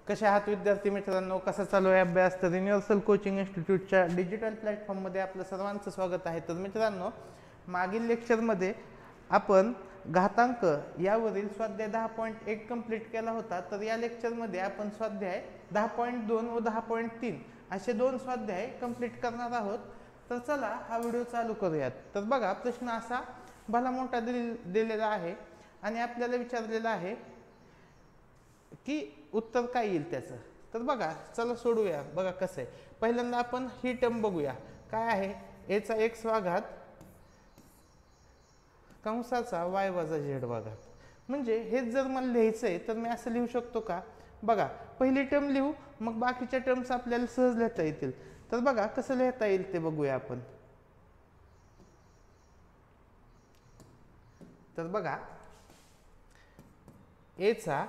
कसे आहात विद्यार्थी मित्रांनो, कसा चालू आहे अभ्यास? तर युनिव्हर्सल कोचिंग इन्स्टिट्यूटच्या डिजिटल प्लॅटफॉर्ममध्ये आपलं सर्वांचं स्वागत आहे. तर मित्रांनो, मागील लेक्चरमध्ये आपण घातांक यावरील स्वाध्याय 10.1 कंप्लीट केला होता. तर या लेक्चरमध्ये आपण स्वाध्याय 10.2 व 10.3 असे दोन स्वाध्याय कंप्लीट करणार आहोत. तर चला हा व्हिडिओ चालू करूयात. तर बघा, प्रश्न असा भला मोठा दिलेला आहे आणि आपल्याला विचारलेला आहे की उत्तर काय येईल त्याचं. तर बघा, चला सोडूया. बघा कसं आहे. पहिल्यांदा आपण ही टर्म बघूया. काय आहे? एचा एक्स वा घात कंसाचा वाय वजा झेड वा घात. म्हणजे हेच जर मला लिहायचं आहे तर मी असं लिहू शकतो का? बघा, पहिली टर्म लिहू, मग बाकीच्या टर्म्स आपल्याला सहज लिहिता येतील. तर बघा कसं लिहिता येईल ते बघूया आपण. तर बघा, एचा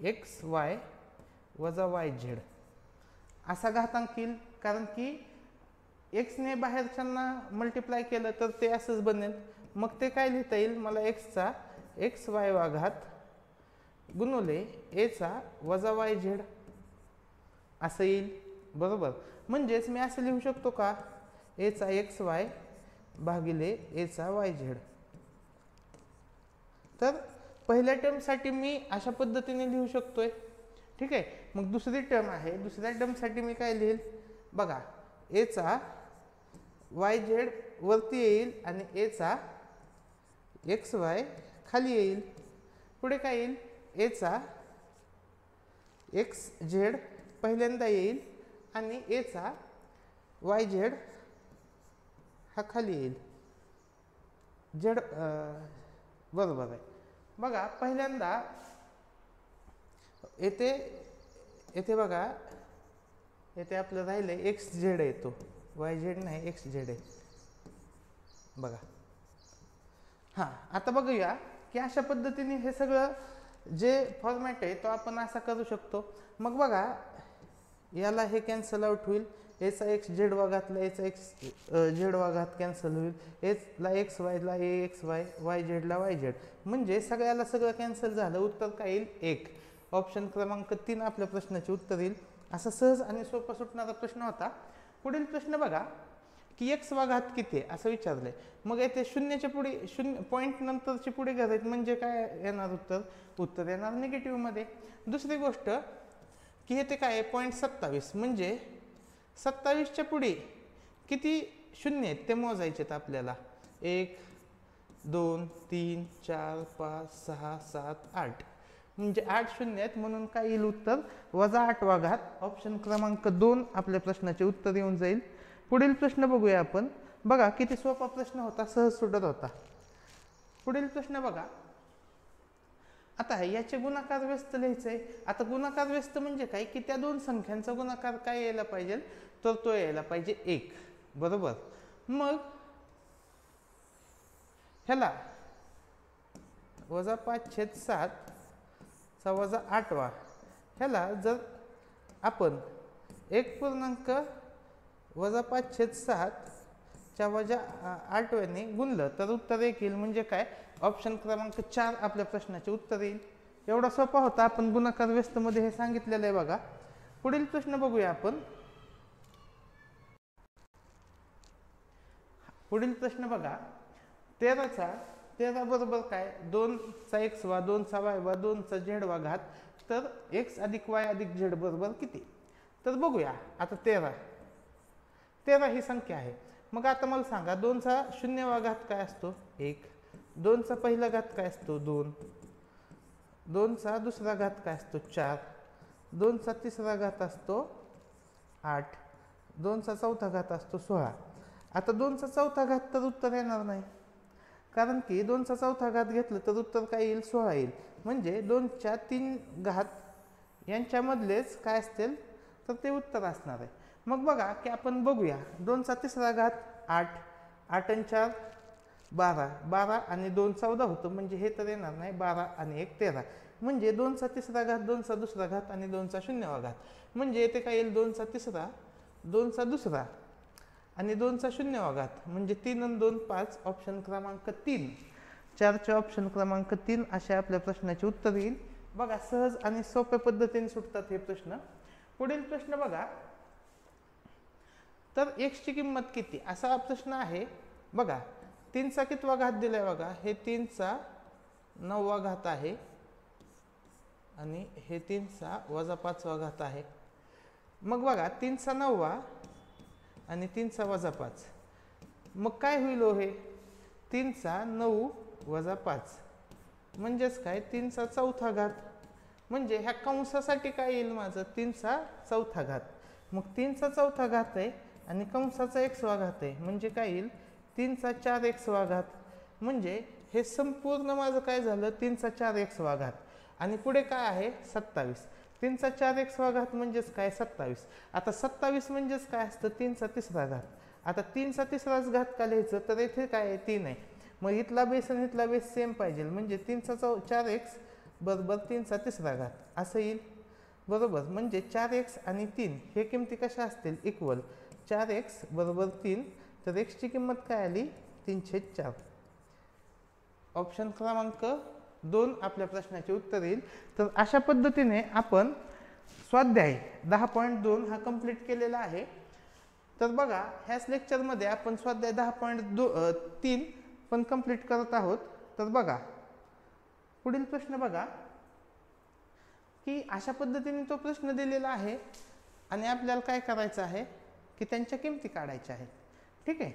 एक्स वाय वजा वाय झेड असा घातांक येईल. कारण की एक्सने बाहेरच्यांना मल्टिप्लाय केलं तर ते असंच बनेल. मग ते काय लिहिता येईल? मला एक्सचा एक्स वाय वा घात गुणुले एचा वजा वाय झेड असं येईल. बरोबर. म्हणजेच मी असं लिहू शकतो का? एचा एक्स वाय भागिले एचा वाय झेड. तर पहिल्या टर्मसाठी मी अशा पद्धतीने लिहू शकतोय. ठीक आहे. मग दुसरी टर्म आहे. दुसऱ्या टर्मसाठी मी काय लिहिल? बघा, एचा वाय झेड वरती येईल आणि एचा एक्स वाय खाली येईल. पुढे काय येईल? एचा एक्स झेड पहिल्यांदा येईल आणि एचा वाय झेड हा खाली येईल. झेड बरोबर आहे. बघा, पहिल्यांदा येथे बघा, येथे आपलं राहिलंय एक्स झेड येतो, वाय झेड नाही, एक्स झेड आहे. बघा, हां, आता बघूया की अशा पद्धतीने हे सगळं जे फॉर्मॅट आहे तो आपण असा करू शकतो. मग बघा, याला हे कॅन्सल आउट होईल. एचा एक्स झेड वा घातला एचा एक्स झेड वा घात कॅन्सल होईल. एचला एक्स वायला ए एक्स वाय, वाय झेडला वाय झेड. म्हणजे सगळ्याला सगळं कॅन्सल झालं. उत्तर काय येईल? 1. ऑप्शन क्रमांक 3 आपल्या प्रश्नाचे उत्तर येईल. असा सहज आणि सोपा सुटणारा प्रश्न होता. पुढील प्रश्न बघा की एक्स वा घात किती आहे असं विचारलंय. मग येथे शून्याच्या पुढे, शून्य पॉईंट नंतरचे पुढे घालायचे म्हणजे काय येणार उत्तर? उत्तर येणार निगेटिव्ह मध्ये. दुसरी गोष्ट की येथे काय आहे? 0.27 म्हणजे 27च्या पुढे किती शून्य आहेत ते मोजायचे आपल्याला. 1 2 3 4 5 6 7 8 म्हणजे 8 शून्य आहेत. म्हणून काय येईल उत्तर? वजा 8 वा घात. ऑप्शन क्रमांक 2 आपल्या प्रश्नाचे उत्तर येऊन जाईल. पुढील प्रश्न बघूया आपण. बघा किती सोपा प्रश्न होता, सहज सुटत होता. पुढील प्रश्न बघा. आता याचे गुणाकार व्यस्त लिहायचे आहे. आता गुणाकार व्यस्त म्हणजे काय? की त्या दोन संख्यांचा गुणाकार काय यायला पाहिजे? तर तो यायला पाहिजे 1. बरोबर. मग ह्याला वजा 5/7 चा वजा 8 वा, ह्याला जर आपण 1 वजा 5/7 च्या वजा 8 व्याने गुणलं तर उत्तर 1 येईल. म्हणजे काय? ऑप्शन क्रमांक 4 आपल्या प्रश्नाचे उत्तर येईल. एवढा सोपा होता. आपण गुणाकार व्यस्त मध्ये हे सांगितलेलं आहे. बघा, पुढील प्रश्न बघूया आपण. पुढील प्रश्न बघा. 13 बरोबर काय? 2चा एक्स वा 2चा वाय वा 2चा झेड वा घात. तर एक्स अधिक वाय अधिक झेड बरोबर किती? तर बघूया. आता 13 ही संख्या आहे. मग आता मला सांगा, 2चा शून्यवा घात काय असतो? 1. 2चा पहिला घात काय असतो? 2. 2चा दुसरा घात काय असतो? 4. 2चा तिसरा घात असतो 8. 2चा चौथा घात असतो 16. आता 2चा चौथा घात तर उत्तर येणार नाही. कारण की 2चा चौथा घात घेतलं तर उत्तर काय येईल? 16 येईल. म्हणजे 2च्या 3 घात यांच्यामधलेच काय असतील तर ते उत्तर असणार आहे. मग बघा की आपण बघूया. 2चा तिसरा घात 8. 8 आणि 4 12. 12 आणि 2 14 होतं. म्हणजे हे तर येणार नाही. 12 आणि 1 13. म्हणजे 2चा तिसरा घात, 2चा दुसरा घात आणि 2चा शून्यवा घात. म्हणजे येथे काय येईल? 2चा तिसरा, 2चा दुसरा आणि 2चा शून्यवा घात. म्हणजे 3 आणि 2 5. ऑप्शन क्रमांक 3. 4चे ऑप्शन क्रमांक 3 असे आपल्या प्रश्नाचे उत्तर येईल. बघा सहज आणि सोप्या पद्धतीने सुटतात हे प्रश्न. पुढील प्रश्न बघा, तर x ची किंमत किती असा प्रश्न आहे. बघा 3 चा कितवा घात दिलाय बघा, हे 3 चा 9वा घात आहे आणि हे 3 चा वजा 5वा घात आहे. मग बघा 3 चा 9वा आणि 3 चा वजा 5, मग काय होईल हो हे 3 चा 9 वजा 5 म्हणजेच काय 3 चा चौथा घात. म्हणजे ह्या कंसासाठी काय येईल माझं 3 चा चौथा घात. मग 3 चा चौथा घात आहे आणि कंसाचा x वा घात आहे म्हणजे काय येईल 3 चा 4x वा घात. म्हणजे हे संपूर्ण माझं काय झालं 3 चा 4x वा घात आणि पुढे काय आहे 27. 3 चा 4x वा घात म्हणजेच काय 27. आता 27 म्हणजेच काय असतं 3 चा तिसरा घात. आता 3 चा तिसराच घात का लिहायचं तर इथे काय आहे 3 आहे. मग इथला बेस आणि इथला बेस सेम पाहिजे म्हणजे 3 चा 4x बरोबर 3 चा तिसरा घात असं येईल बरोबर. म्हणजे 4x आणि 3 हे किमती कशा असतील इक्वल. 4x बरोबर 3 तर x ची किंमत काय आली 3/4. ऑप्शन क्रमांक 2 आपल्या प्रश्नाचे उत्तर येईल. तर अशा पद्धतीने आपण स्वाध्याय 10.2 हा कंप्लीट केलेला आहे. तर बघा ह्याच लेक्चरमध्ये आपण स्वाध्याय 10.3 पण कंप्लीट करत आहोत. तर बघा पुढील प्रश्न बघा की अशा पद्धतीने तो प्रश्न दिलेला आहे आणि आपल्याला काय करायचं आहे की त्यांच्या किमती काढायच्या आहेत. ठीक आहे,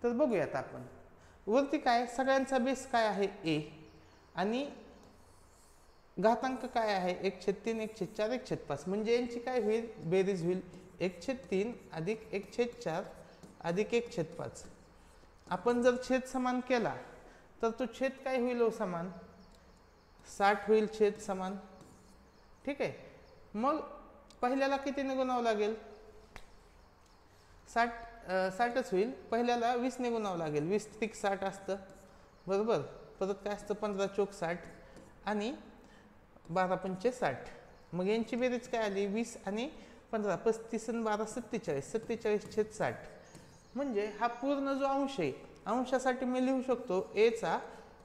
तर बघूयात आपण. वरती काय सगळ्यांचा बेस काय आहे a आणि घातांक काय आहे 1/3, 1/4, 1/5 म्हणजे यांची काय होईल बेरीज होईल 1/3 अधिक 1/4 अधिक 1/5. आपण जर छेद समान केला तर तो छेद काय होईल हो समान 60 होईल छेद समान. ठीक आहे, मग पहिल्याला कितीने गुणावं लागेल 60च होईल. पहिल्याला 20 ने गुणावं लागेल 20 × 60 असतं बरोबर. परत काय असतं 15 × 60 आणि 12 × 5 60. मग यांची बेरीज काय आली 20 आणि 15 35 आणि 12 47 47/60. म्हणजे हा पूर्ण जो अंश आहे अंशासाठी मी लिहू शकतो a चा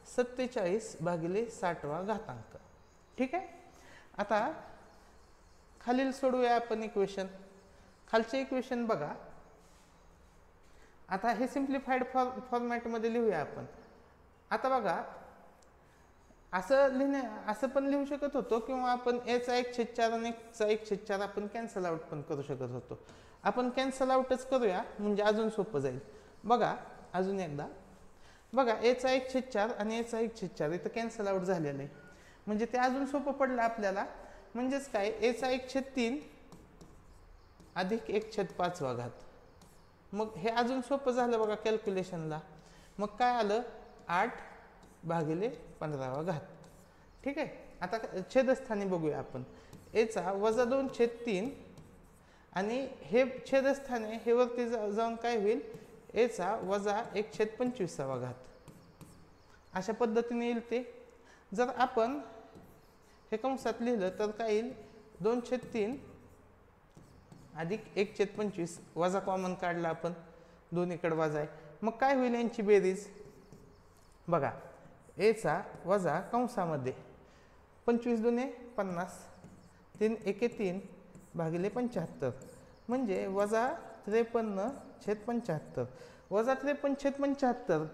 47/60वा घातांक. ठीक आहे, आता खालील सोडवूया आपण इक्वेशन. खालचे इक्वेशन बघा. आता हे सिम्प्लिफाईड फॉर्मॅटमध्ये लिहूया आपण. आता बघा असं पण लिहू शकत होतो किंवा आपण a चा 1/4 आणि x चा 1/4 आपण कॅन्सल आउट पण करू शकत होतो. आपण कॅन्सल आउटच करूया म्हणजे अजून सोपं जाईल. बघा अजून एकदा बघा a चा 1/4 आणि a चा 1/4 इथं कॅन्सल आउट झालेलं आहे म्हणजे ते अजून सोपं पडलं आपल्याला. म्हणजेच काय a चा 1/3 अधिक 1/5वा घात. मग हे अजून सोपं झालं बघा कॅल्क्युलेशनला. मग काय आलं 8/15वा घात. ठीक आहे, आता छेदस्थानी बघूया आपण. a चा -2/3 आणि हे छेदस्थाने हे वरती जाऊन काय होईल a चा -1/25वा घात. अशा पद्धतीने येईल ते. जर आपण हे कंसात लिहिलं तर काय येईल 2/3 अधिक 1/25 वजा कॉमन काढला आपण दोन्हीकडे वजा आहे. मग काय होईल यांची बेरीज बघा a चा वजा कंसामध्ये 25 दुने 50 3 एके 3 भागिले 75 म्हणजे -53/75 -53/75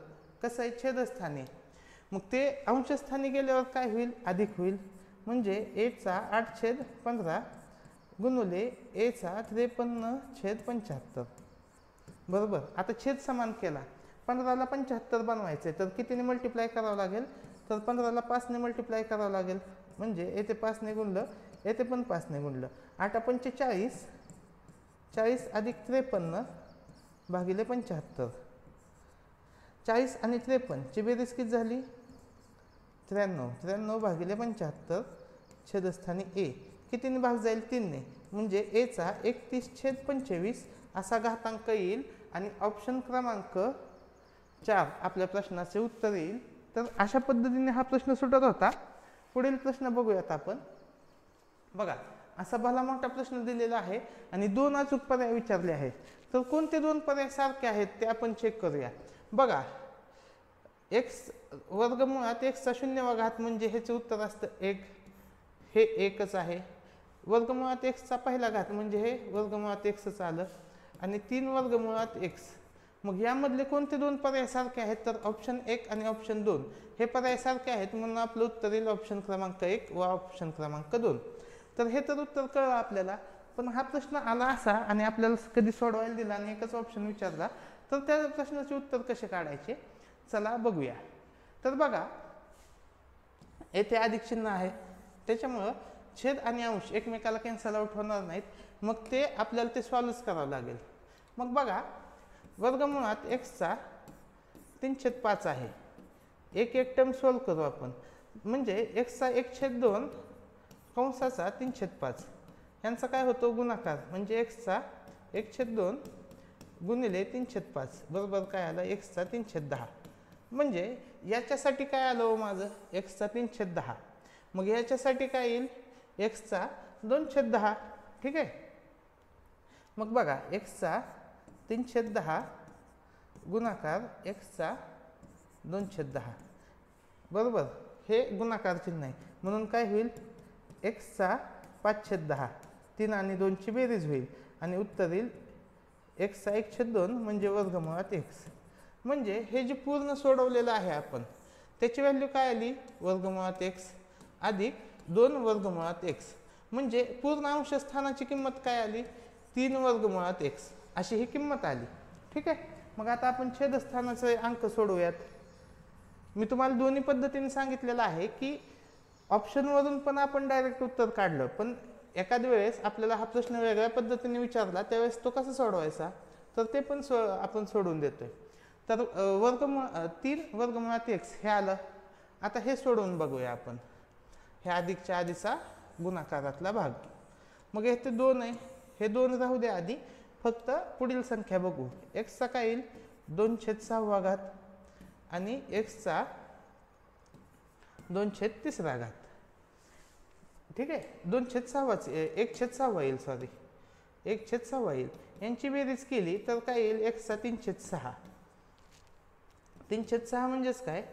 कसं आहे छेदस्थानी. मग ते अंशस्थानी गेल्यावर काय होईल अधिक होईल म्हणजे a चा 8/15 गुणुले a चा 53/75 बरोबर. आता छेद समान केला 15ला 75 बनवायचे तर कितीने मल्टिप्लाय करावं लागेल तर 15ला 5 ने मल्टिप्लाय करावं लागेल म्हणजे येथे 5 ने गुणलं येथे पण 5 ने गुणलं 8×5 40 40 अधिक 53 भागिले 75 40 आणि 53 ची बेरीज किती झाली 93 भागिले 75 छेदस्थानी a कितीने भाग जाईल 3 ने म्हणजे a चा 31/25 असा घातांक येईल आणि ऑप्शन क्रमांक 4 आपल्या प्रश्नाचे उत्तर येईल. तर अशा पद्धतीने हा प्रश्न सुटत होता. पुढील प्रश्न बघूयात आपण. बघा असा भला मोठा प्रश्न दिलेला आहे आणि 2 अचूक पर्याय विचारले आहेत. तर कोणते 2 पर्याय सारखे आहेत ते आपण चेक करूया. बघा x वर्गमुळात x चा 0वा घात म्हणजे ह्याचे उत्तर असतं 1. हे एकच आहे. वर्गमुळात एक्सचा पहिला घात म्हणजे हे वर्गमुळात एक्सच आलं आणि 3 वर्गमुळात एक्स. मग यामधले कोणते दोन पर्याय सारखे आहेत तर ऑप्शन 1 आणि ऑप्शन 2 हे पर्याय सारखे आहेत म्हणून आपलं उत्तर येईल ऑप्शन क्रमांक 1 व ऑप्शन क्रमांक 2. तर हे तर उत्तर कळलं आपल्याला. पण हा प्रश्न आला असा आणि आपल्याला कधी सोडवायला दिला आणि एकच ऑप्शन विचारला तर त्या प्रश्नाचे उत्तर कसे काढायचे चला बघूया. तर बघा येथे अधिक चिन्ह आहे त्याच्यामुळं छेद आणि अंश एकमेकाला कॅन्सल आउट होणार नाहीत. मग ते आपल्याला ते सॉल्व्ह करावं लागेल. मग बघा वर्गमुळात एक्सचा 3/5 आहे. एक टर्म सॉल्व्ह करू आपण. म्हणजे एक्सचा 1/2 कंसाचा 3/5 यांचा काय होतो गुणाकार म्हणजे एक्सचा 1/2 गुणिले 3/5 बरोबर काय आलं एक्सचा 3/10. म्हणजे याच्यासाठी काय आलं माझं एक्सचा 3/10. मग याच्यासाठी काय येईल एक्सचा 2/10. ठीक आहे. मग बघा एक्सचा 3/10 गुणाकार एक्सचा 2/10 बरोबर हे गुणाकार चिन्ह आहे म्हणून काय होईल एक्सचा 5/10. 3 आणि 2 ची बेरीज होईल आणि उत्तर येईल एक्सचा 1/2 म्हणजे वर्गमुळात एक्स. म्हणजे हे जे पूर्ण सोडवलेलं आहे आपण त्याची व्हॅल्यू काय आली वर्गमुळात एक्स अधिक 2 वर्गमुळात एक्स. म्हणजे पूर्ण अंश स्थानाची किंमत काय आली 3 वर्गमुळात एक्स अशी ही किंमत आली. ठीक आहे. मग आता आपण छेदस्थानाचे अंक सोडवूयात. मी तुम्हाला दोन्ही पद्धतीने सांगितलेलं आहे की ऑप्शनवरून पण आपण डायरेक्ट उत्तर काढलं पण एखाद्या वेळेस आपल्याला हा प्रश्न वेगळ्या पद्धतीने विचारला त्यावेळेस तो कसा सोडवायचा तर ते पण आपण सोडवून देतोय. तर 3 वर्गमुळात एक्स हे आलं. आता हे सोडवून बघूया आपण. हे अधिकच्या आधीचा गुणाकारातला भाग. मग इथे 2 आहे हे 2 राहू द्या आधी. फक्त पुढील संख्या बघू. एक्सचा काय येईल 2/6 आणि एक्सचा 2/3. ठीक आहे 2/6 1/6 येईल सॉरी 1/6 येईल. यांची बेरीज केली तर काय येईल एक्सचा 3/6. 3/6 म्हणजेच काय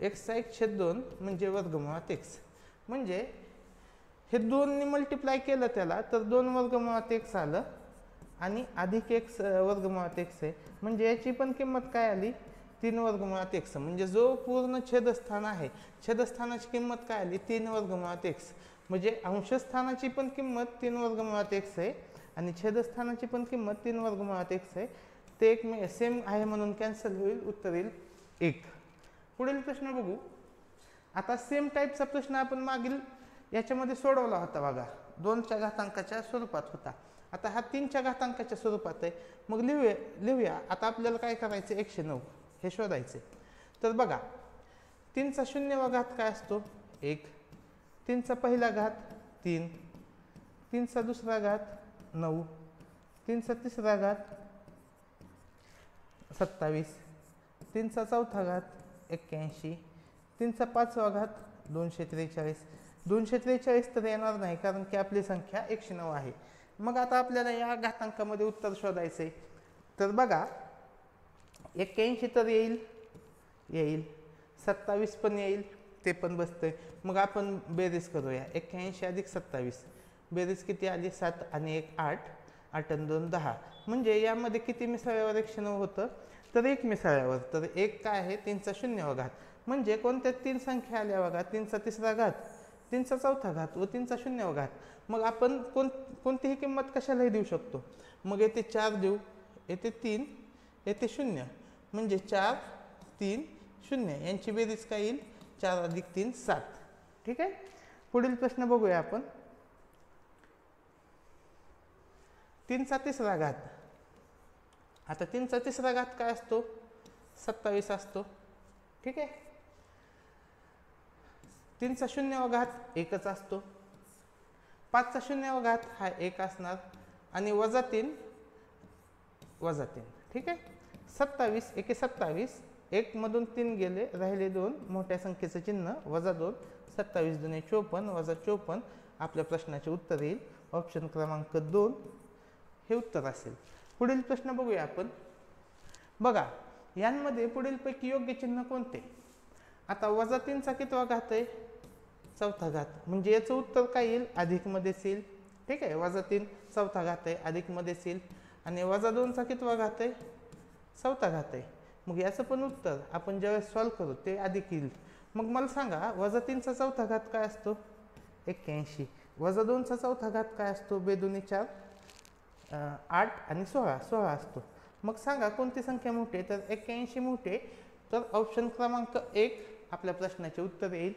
एक्सचा 1/2 म्हणजे वर्गमुळात एक्स. म्हणजे हे 2 ने मल्टिप्लाय केलं त्याला तर 2 वर्गमुळात एक्स आलं आणि अधिक एक्स वर्गमुळात एक्स आहे. म्हणजे याची पण किंमत काय आली 3 वर्गमुळात एक्स. म्हणजे जो पूर्ण छेदस्थान आहे छेदस्थानाची किंमत काय आली 3 वर्गमुळात एक्स. म्हणजे अंशस्थानाची पण किंमत 3 वर्गमुळात एक्स आहे आणि छेदस्थानाची पण किंमत 3 वर्गमुळात एक्स आहे. ते एक सेम आहे म्हणून कॅन्सल होईल उत्तर येईल 1. पुढील प्रश्न बघू. आता सेम टाईपचा प्रश्न आपण मागील याच्यामध्ये सोडवला होता बघा 2च्या घातांकाच्या स्वरूपात होता. आता हा 3च्या घातांकाच्या स्वरूपात आहे. मग लिहूया. आता आपल्याला काय करायचं 109 हे शोधायचे. तर बघा 3चा 0वा घात काय असतो 1. 3चा पहिला घात 3. 3चा दुसरा घात 9. 3चा तिसरा घात 27. 3चा चौथा घात 81. 3चा 5वा घात 243. 243 तर येणार नाही कारण की आपली संख्या 109 आहे. मग आता आपल्याला या घातांकामध्ये उत्तर शोधायचे. तर बघा 81 तर येईल 27 पण येईल ते पण बसतंय. मग आपण बेरीज करूया 81 अधिक 27 बेरीज किती आली 7 आणि 1 8 8 आणि 2 10. म्हणजे यामध्ये किती मिसळ्यावर 109 होतं तर 1 मिसळ्यावर. तर 1 काय आहे 3चा 0वा घात. म्हणजे कोणत्या 3 संख्या आल्या बघा 3चा तिसरा घात 3चा चौथा घात व 3चा 0वा घात. मग आपण कोणतीही किंमत कशालाही देऊ शकतो. मग येथे 4 देऊ येथे 3 येथे 0 म्हणजे 4 3 0 यांची बेरीज काय येईल 4 अधिक 3 7. ठीक आहे. पुढील प्रश्न बघूया आपण. 3चा तिसरा घात. आता 3चा तिसरा घात काय असतो 27 असतो. ठीक आहे. 3चा 0वा घात 1च असतो. 5चा 0वा घात हा 1 असणार आणि -3 -3. ठीक आहे. 27 1 27 1 मधून 3 गेले राहिले 2 मोठ्या संख्येचं चिन्ह -2 27 2 54 -54 आपल्या प्रश्नाचे उत्तर येईल ऑप्शन क्रमांक 2 हे उत्तर असेल. पुढील प्रश्न बघूया आपण. बघा यांमध्ये पुढीलपैकी योग्य चिन्ह कोणते. आता -3चा कितवा घात आहे चौथा घात, म्हणजे याचं उत्तर काय येईल, अधिक मध्येच येईल. ठीक आहे, -3 चौथा घात आहे, अधिक मध्येच येईल. आणि -2चा कितवा घात आहे, चौथा घात आहे. मग याचं पण उत्तर आपण ज्यावेळेस सॉल्व करू ते अधिक येईल. मग मला सांगा -3चा चौथा घात काय असतो, 81. -2चा चौथा घात काय असतो, बेदुनी 4, 8 आणि 16 असतो. मग सांगा कोणती संख्या मोठी आहे, तर 81 मोठी आहे. तर ऑप्शन क्रमांक 1 आपल्या प्रश्नाचे उत्तर येईल.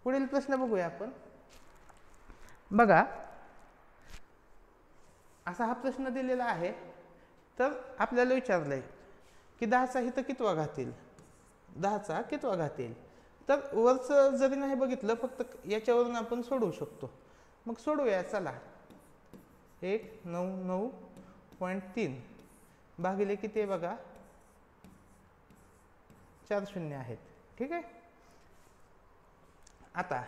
पुढील प्रश्न बघूया आपण. बघा, असा हा प्रश्न दिलेला आहे. तर आपल्याला विचारलंय की 10चा इथं कितवा घात येईल, 10चा कितवा घात येईल. तर वरचं जरी नाही बघितलं, फक्त याच्यावरून आपण सोडवू शकतो. मग सोडूया, चला. 199.3 भागिले किती आहे बघा, 4 शून्य आहेत. ठीक आहे. आता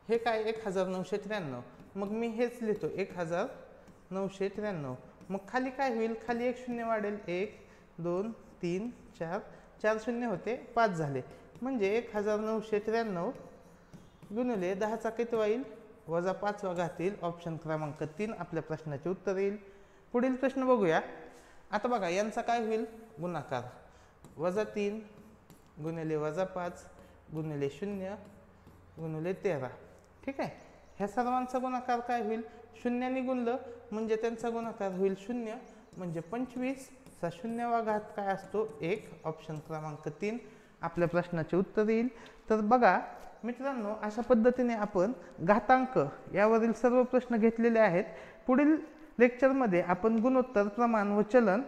हे काय 1993. मग मी हेच लिहितो 1993. मग खाली काय होईल, खाली 1 शून्य वाढेल, 1 2 3 4, 4 शून्य होते, 5 झाले. म्हणजे 1993 गुणिले 10चा कितवा येईल, -5वा घात येईल. ऑप्शन क्रमांक 3 आपल्या प्रश्नाचे उत्तर येईल. पुढील प्रश्न बघूया. आता बघा, यांचा काय होईल, गुणाकार. -3 गुणिले -5 गुणिले 0 गुणिले 13. ठीक आहे. ह्या सर्वांचा गुणाकार काय होईल, शून्याने गुणलं म्हणजे त्यांचा गुणाकार होईल 0, म्हणजे 25चा 0वा घात काय असतो, 1. ऑप्शन क्रमांक 3 आपल्या प्रश्नाचे उत्तर येईल. तर बघा मित्रांनो, अशा पद्धतीने आपण घातांक यावरील सर्व प्रश्न घेतलेले आहेत. पुढील लेक्चरमध्ये आपण गुणोत्तर, प्रमाण व चलन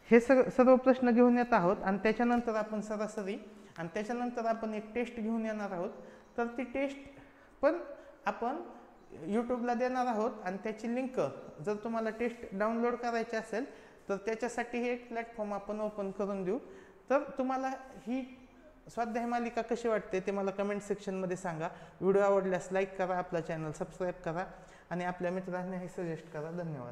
हे सर्व प्रश्न घेऊन येत आहोत. आणि त्याच्यानंतर आपण सरासरी, आणि त्याच्यानंतर आपण एक टेस्ट घेऊन येणार आहोत. तर ती टेस्ट पण आपण यूट्यूबला देणार आहोत. आणि त्याची लिंक जर तुम्हाला टेस्ट डाउनलोड करायची असेल तर त्याच्यासाठी एक प्लॅटफॉर्म आपण ओपन करून देऊ. तर तुम्हाला ही स्वाध्याय मालिका कशी वाटते ते मला कमेंट सेक्शनमध्ये सांगा. व्हिडिओ आवडल्यास लाईक करा, आपला चॅनल सबस्क्राईब करा आणि आपल्या मित्रांनाही सजेस्ट करा. धन्यवाद.